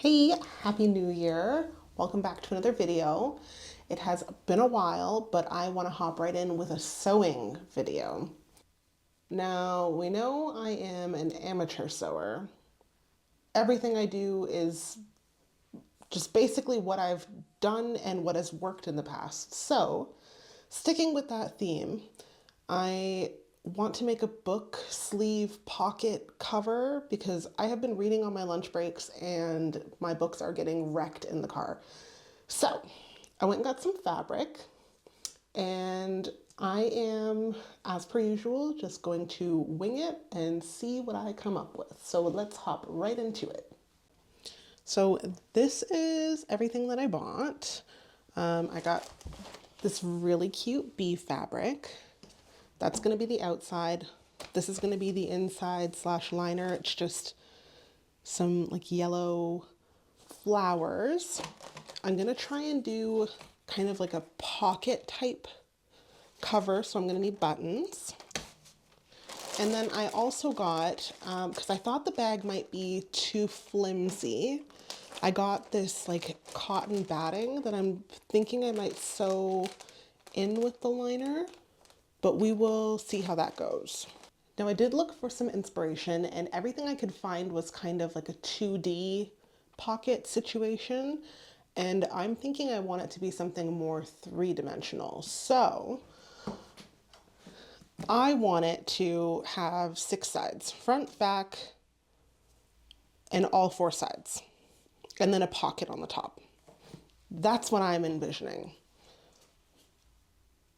Hey, Happy New Year. Welcome back to another video. It has been a while, but I want to hop right in with a sewing video. Now, we know I am an amateur sewer. Everything I do is just basically what I've done and what has worked in the past. So, sticking with that theme, I want to make a book sleeve pocket cover because I have been reading on my lunch breaks and my books are getting wrecked in the car. So, I went and got some fabric and I am, as per usual, just going to wing it and see what I come up with. So let's hop right into it. So this is everything that I bought. I got this really cute bee fabric. That's gonna be the outside. This is gonna be the inside slash liner. It's just some like yellow flowers. I'm gonna try and do kind of like a pocket type cover, so I'm gonna need buttons. And then I also got, because I thought the bag might be too flimsy, I got this like cotton batting that I'm thinking I might sew in with the liner, but we will see how that goes. Now I did look for some inspiration and everything I could find was kind of like a 2D pocket situation. And I'm thinking I want it to be something more three-dimensional. So I want it to have 6 sides, front, back, and all 4 sides, and then a pocket on the top. That's what I'm envisioning.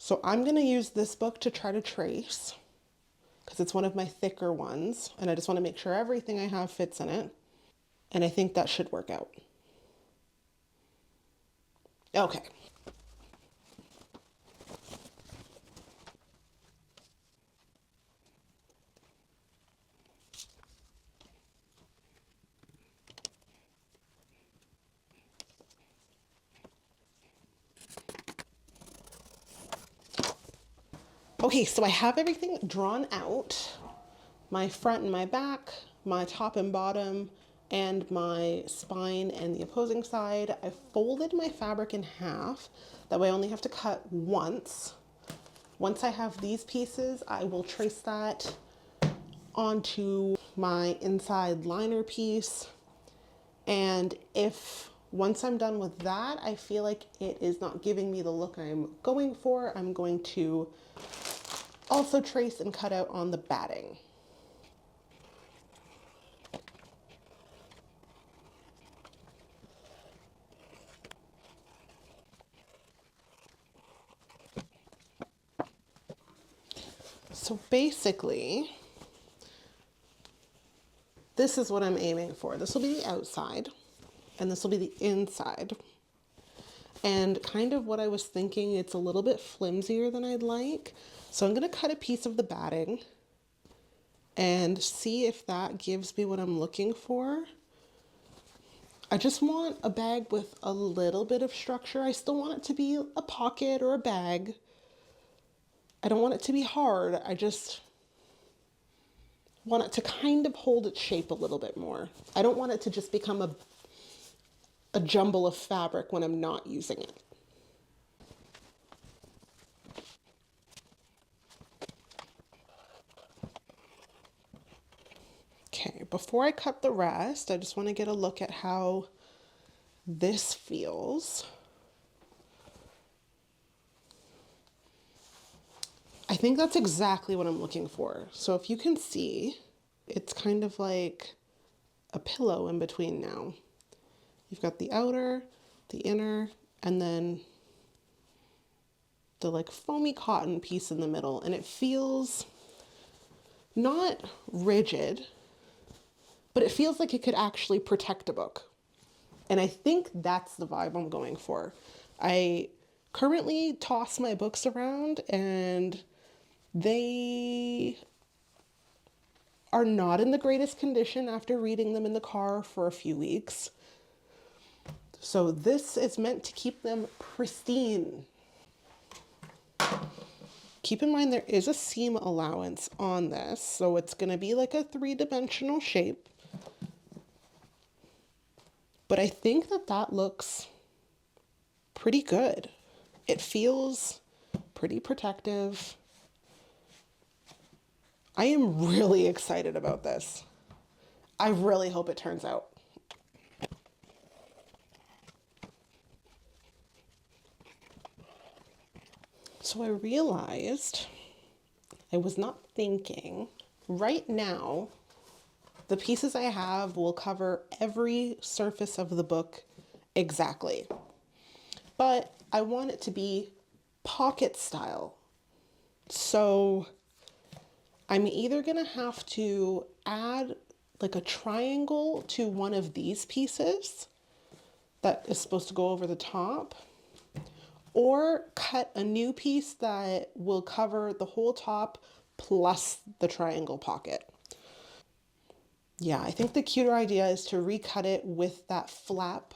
So I'm gonna use this book to try to trace because it's one of my thicker ones, and I just wanna make sure everything I have fits in it. And I think that should work out. Okay. Okay, so I have everything drawn out. My front and my back, my top and bottom, and my spine and the opposing side. I folded my fabric in half. That way I only have to cut once. Once I have these pieces, I will trace that onto my inside liner piece. And if once I'm done with that, I feel like it is not giving me the look I'm going for, I'm going to also trace and cut out on the batting. So basically, this is what I'm aiming for. This will be the outside, and this will be the inside. And kind of what I was thinking, it's a little bit flimsier than I'd like. So I'm gonna cut a piece of the batting and see if that gives me what I'm looking for. I just want a bag with a little bit of structure. I still want it to be a pocket or a bag. I don't want it to be hard. I just want it to kind of hold its shape a little bit more. I don't want it to just become a jumble of fabric when I'm not using it. Okay, before I cut the rest, I just want to get a look at how this feels. I think that's exactly what I'm looking for. So if you can see, it's kind of like a pillow in between now. You've got the outer, the inner, and then the like foamy cotton piece in the middle. And it feels not rigid, but it feels like it could actually protect a book. And I think that's the vibe I'm going for. I currently toss my books around and they are not in the greatest condition after reading them in the car for a few weeks. So this is meant to keep them pristine. Keep in mind there is a seam allowance on this, so it's going to be like a three-dimensional shape. But I think that that looks pretty good. It feels pretty protective. I am really excited about this. I really hope it turns out. So I realized I was not thinking. Right now, the pieces I have will cover every surface of the book exactly. But I want it to be pocket style. So I'm either gonna have to add like a triangle to one of these pieces that is supposed to go over the top, or cut a new piece that will cover the whole top plus the triangle pocket. Yeah, I think the cuter idea is to recut it with that flap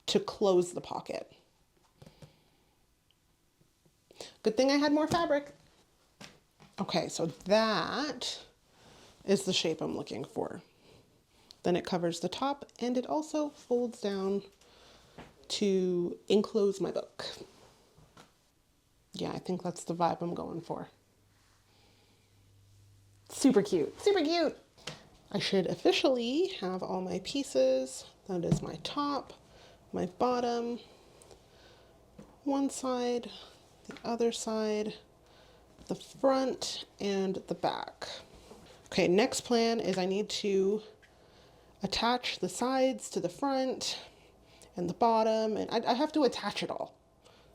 to close the pocket. Good thing I had more fabric. Okay, so that is the shape I'm looking for. Then it covers the top and it also folds down to enclose my book. Yeah, I think that's the vibe I'm going for. Super cute, super cute. I should officially have all my pieces. That is my top, my bottom, one side, the other side, the front, and the back. Okay, next plan is I need to attach the sides to the front and the bottom, and I have to attach it all.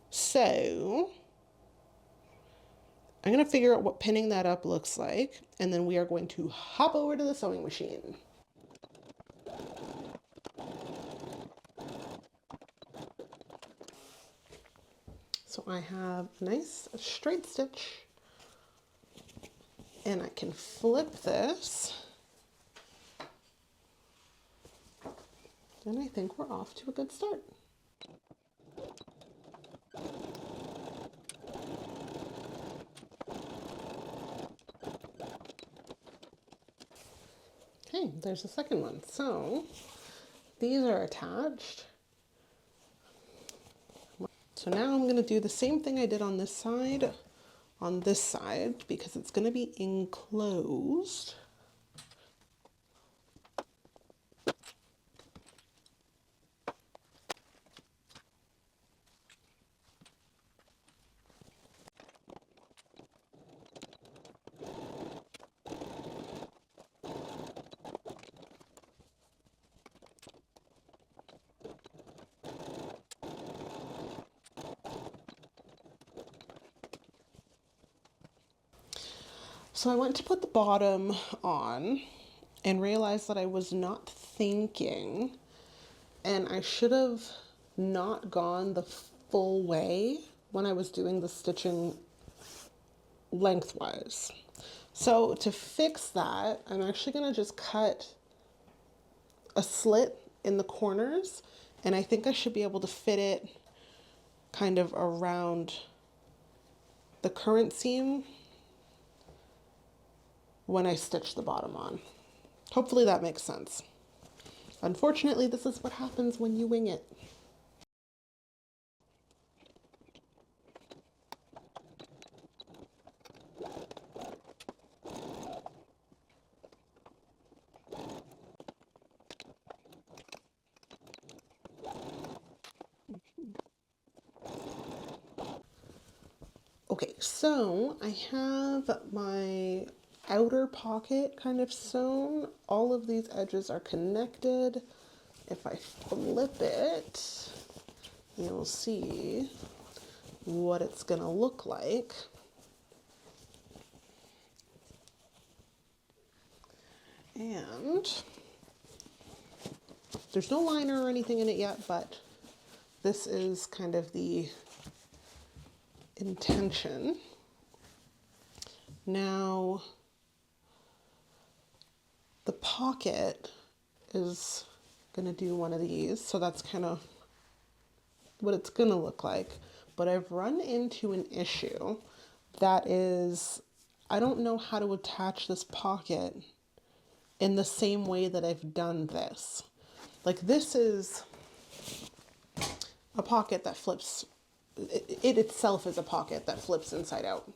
So I'm gonna figure out what pinning that up looks like, and then we are going to hop over to the sewing machine. So I have a nice straight stitch, and I can flip this, and I think we're off to a good start. Okay, there's the second one. So these are attached. So now I'm going to do the same thing I did on this side, because it's going to be enclosed. So I went to put the bottom on and realized that I was not thinking, and I should have not gone the full way when I was doing the stitching lengthwise. So to fix that, I'm actually going to just cut a slit in the corners, and I think I should be able to fit it kind of around the current seam when I stitch the bottom on. Hopefully that makes sense. Unfortunately, this is what happens when you wing it. Okay, so I have my outer pocket kind of sewn. All of these edges are connected. If I flip it, you'll see what it's gonna look like. And there's no liner or anything in it yet, but this is kind of the intention. Now, the pocket is gonna do one of these, so that's kind of what it's gonna look like. But I've run into an issue that is, I don't know how to attach this pocket in the same way that I've done this. Like this is a pocket that flips, it itself is a pocket that flips inside out.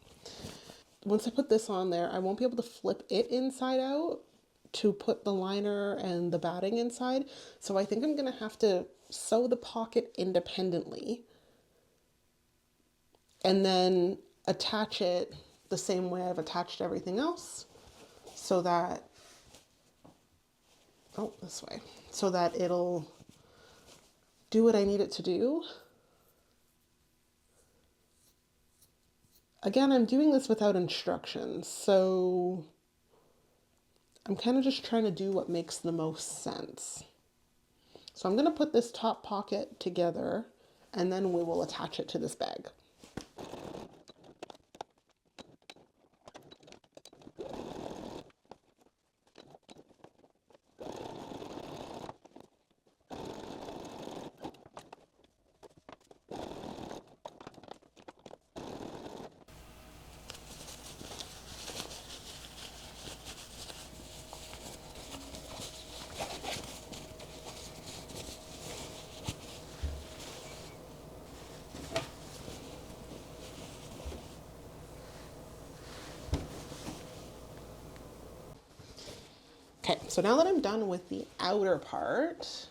Once I put this on there, I won't be able to flip it inside out to put the liner and the batting inside. So I think I'm gonna have to sew the pocket independently and then attach it the same way I've attached everything else so that, oh, this way, so that it'll do what I need it to do. Again, I'm doing this without instructions, so I'm kind of just trying to do what makes the most sense. So I'm going to put this top pocket together and then we will attach it to this bag. Okay, so now that I'm done with the outer part,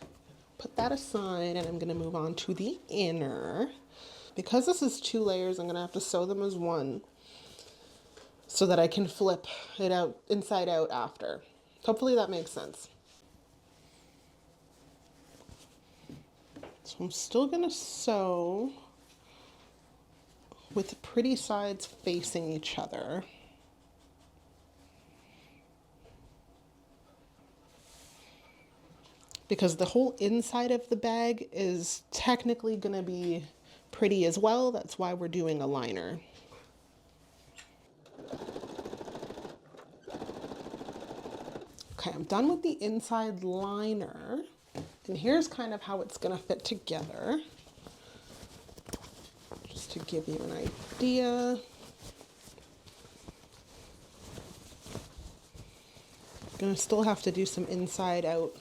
put that aside and I'm going to move on to the inner. Because this is 2 layers, I'm going to have to sew them as one so that I can flip it out inside out after. Hopefully that makes sense. So I'm still going to sew with the pretty sides facing each other. Because the whole inside of the bag is technically going to be pretty as well. That's why we're doing a liner. Okay, I'm done with the inside liner. And here's kind of how it's going to fit together. Just to give you an idea. Gonna still have to do some inside out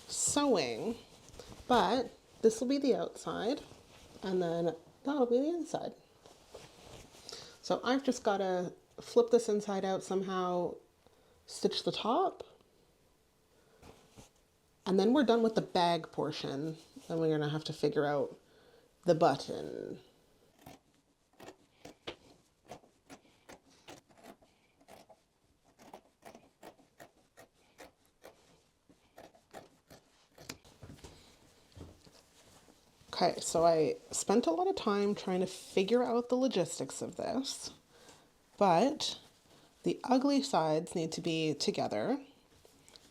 sewing, but this will be the outside and then that'll be the inside. So I've just got to flip this inside out somehow, stitch the top, and then we're done with the bag portion. Then we're gonna have to figure out the button. Okay, so I spent a lot of time trying to figure out the logistics of this, but the ugly sides need to be together.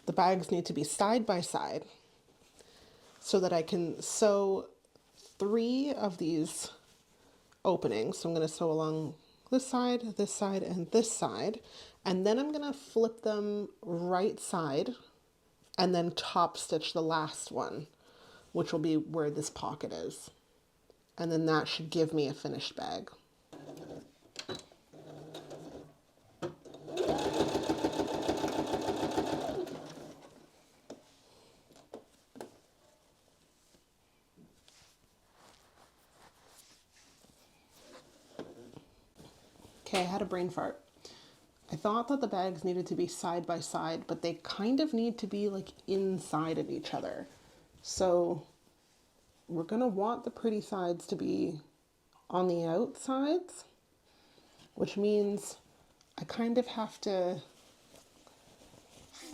The bags need to be side by side so that I can sew 3 of these openings. So I'm going to sew along this side, and this side. And then I'm going to flip them right side and then top stitch the last one, which will be where this pocket is. And then that should give me a finished bag. Okay, I had a brain fart. I thought that the bags needed to be side by side, but they kind of need to be like inside of each other. So we're gonna want the pretty sides to be on the outsides, which means I kind of have to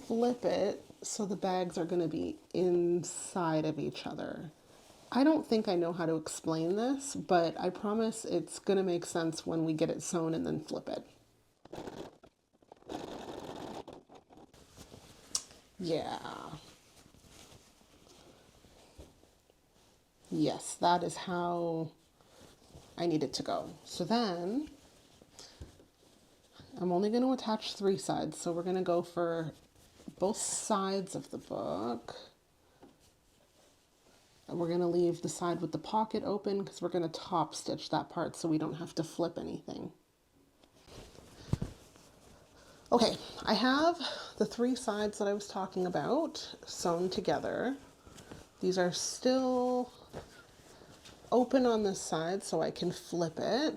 flip it so the bags are gonna be inside of each other. I don't think I know how to explain this, but I promise it's gonna make sense when we get it sewn and then flip it. Yeah. Yes, that is how I need it to go. So then I'm only going to attach 3 sides. So we're going to go for both sides of the book. And we're going to leave the side with the pocket open because we're going to top stitch that part so we don't have to flip anything. Okay, I have the 3 sides that I was talking about sewn together. These are still open on this side so I can flip it.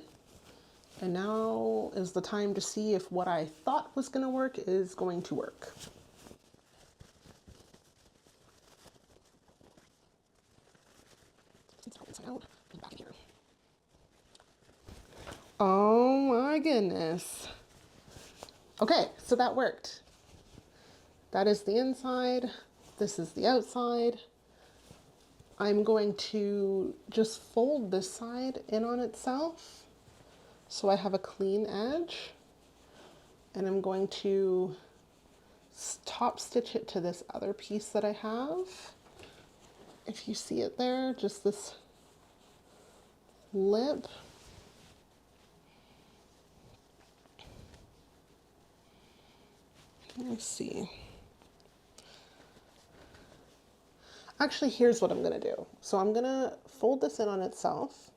And now is the time to see if what I thought was going to work is going to work. Oh my goodness. Okay, so that worked. That is the inside. This is the outside. I'm going to just fold this side in on itself so I have a clean edge. And I'm going to top stitch it to this other piece that I have. If you see it there, just this lip. Let's see. Actually, here's what I'm gonna do. So I'm gonna fold this in on itself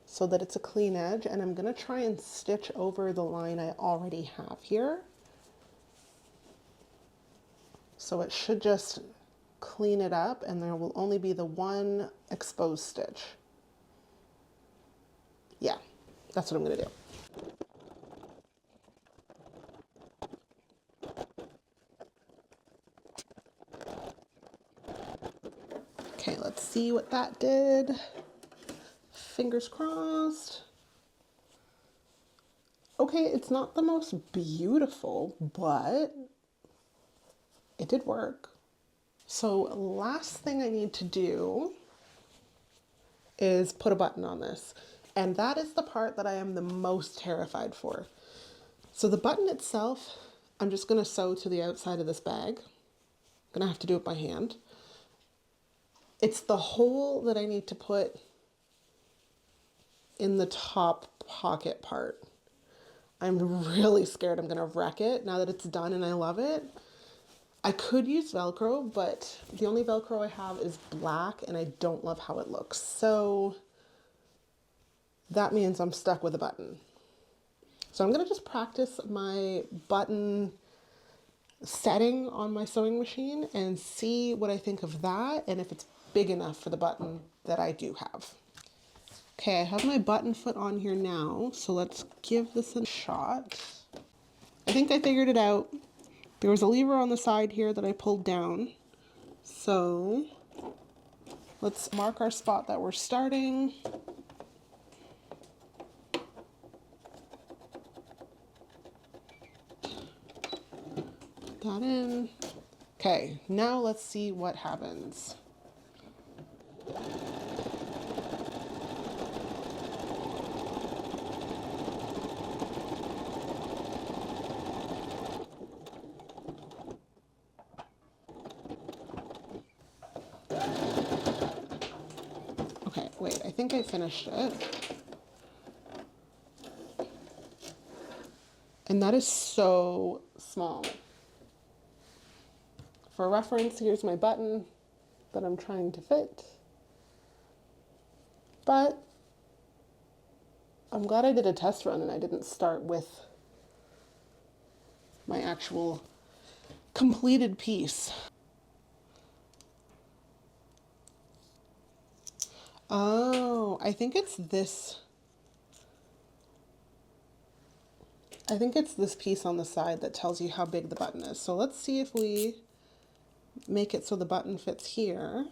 so that it's a clean edge, and I'm gonna try and stitch over the line I already have here. So it should just clean it up, and there will only be the one exposed stitch. Yeah, that's what I'm gonna do. Okay, let's see what that did. Fingers crossed. Okay, it's not the most beautiful, but it did work. So last thing I need to do is put a button on this. And that is the part that I am the most terrified for. So the button itself, I'm just gonna sew to the outside of this bag. I'm gonna have to do it by hand. It's the hole that I need to put in the top pocket part. I'm really scared I'm gonna wreck it now that it's done and I love it. I could use Velcro, but the only Velcro I have is black and I don't love how it looks. So that means I'm stuck with a button. So I'm gonna just practice my button setting on my sewing machine and see what I think of that and if it's big enough for the button that I do have. Okay, I have my button foot on here now, so let's give this a shot. I think I figured it out. There was a lever on the side here that I pulled down. So let's mark our spot that we're starting. Put that in. Okay, now let's see what happens. Okay, wait, I think I finished it. And that is so small. For reference, here's my button that I'm trying to fit. But I'm glad I did a test run and I didn't start with my actual completed piece. Oh, I think it's this. I think it's this piece on the side that tells you how big the button is. So let's see if we make it so the button fits here.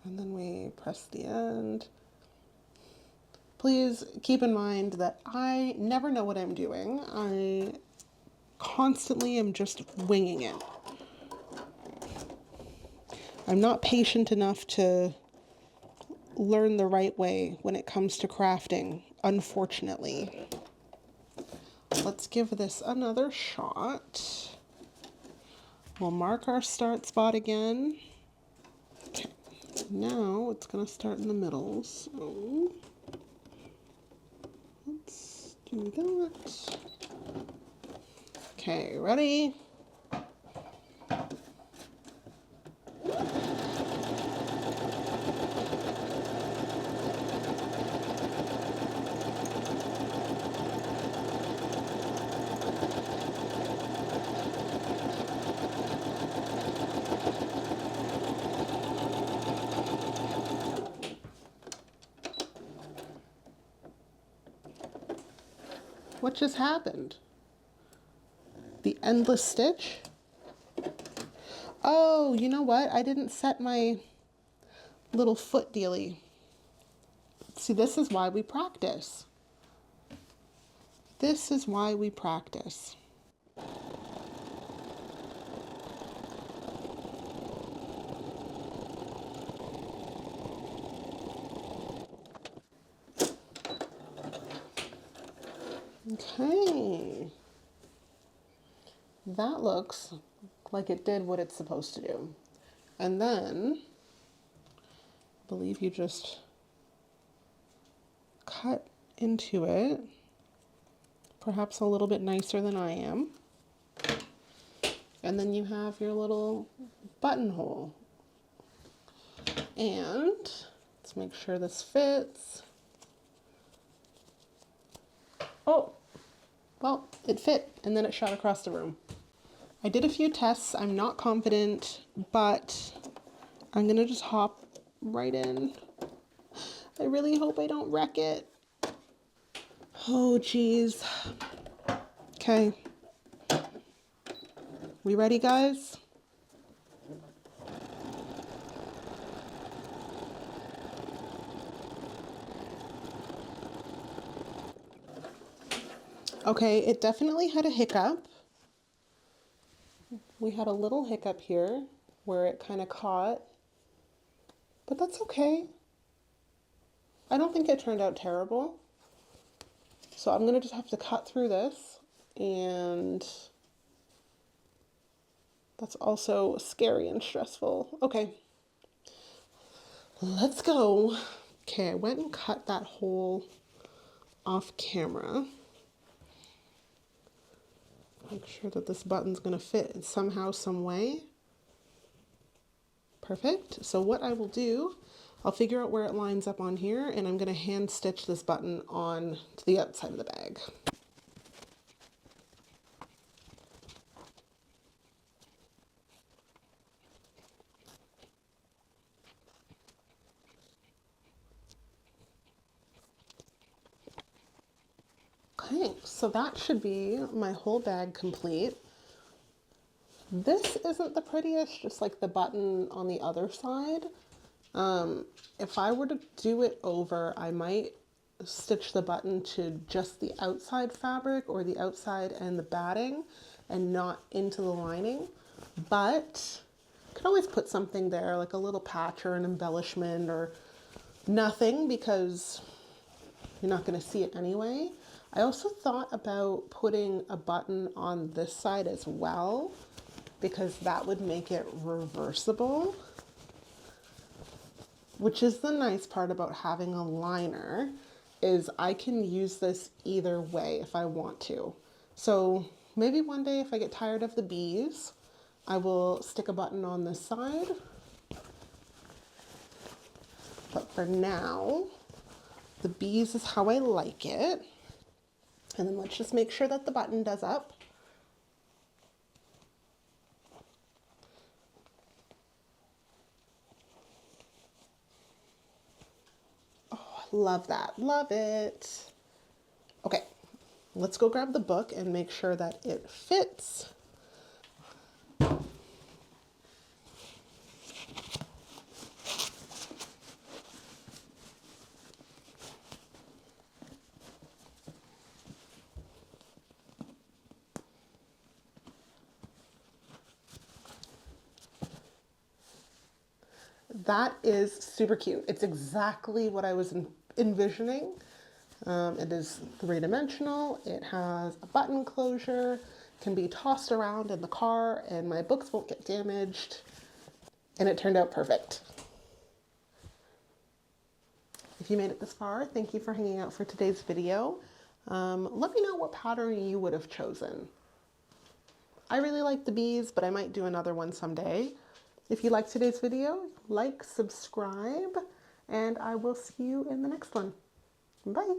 And then we press the end. Please keep in mind that I never know what I'm doing. I constantly am just winging it. I'm not patient enough to learn the right way when it comes to crafting, unfortunately. Let's give this another shot. We'll mark our start spot again. Okay, now it's gonna start in the middle, so let's do that. Okay, ready? What just happened? The endless stitch? Oh, you know what? I didn't set my little foot dealy. See, this is why we practice. This is why we practice. Okay. That looks like it did what it's supposed to do. And then, I believe you just cut into it, perhaps a little bit nicer than I am. And then you have your little buttonhole. And let's make sure this fits. Oh, well, it fit, and then it shot across the room. I did a few tests. I'm not confident, but I'm gonna just hop right in. I really hope I don't wreck it. Oh, geez. Okay. We ready, guys? Okay, it definitely had a hiccup. We had a little hiccup here where it kind of caught, but that's okay. I don't think it turned out terrible. So I'm gonna just have to cut through this, and that's also scary and stressful. Okay, let's go. Okay, I went and cut that hole off camera. Make sure that this button's gonna fit in somehow, some way. Perfect. So what I will do, I'll figure out where it lines up on here, and I'm gonna hand stitch this button on to the outside of the bag. Okay, so that should be my whole bag complete. This isn't the prettiest, just like the button on the other side. If I were to do it over, I might stitch the button to just the outside fabric or the outside and the batting and not into the lining. But you could always put something there, like a little patch or an embellishment or nothing, because you're not going to see it anyway. I also thought about putting a button on this side as well, because that would make it reversible, which is the nice part about having a liner, is I can use this either way if I want to. So maybe one day if I get tired of the bees, I will stick a button on this side. But for now, the bees is how I like it. And then let's just make sure that the button does up. Oh, love that, love it. Okay, let's go grab the book and make sure that it fits. That is super cute. It's exactly what I was envisioning. It is three-dimensional. It has a button closure, can be tossed around in the car, and my books won't get damaged. And it turned out perfect. If you made it this far, thank you for hanging out for today's video. Let me know what pattern you would have chosen. I really like the bees, but I might do another one someday. If you liked today's video, like, subscribe, and I will see you in the next one. Bye.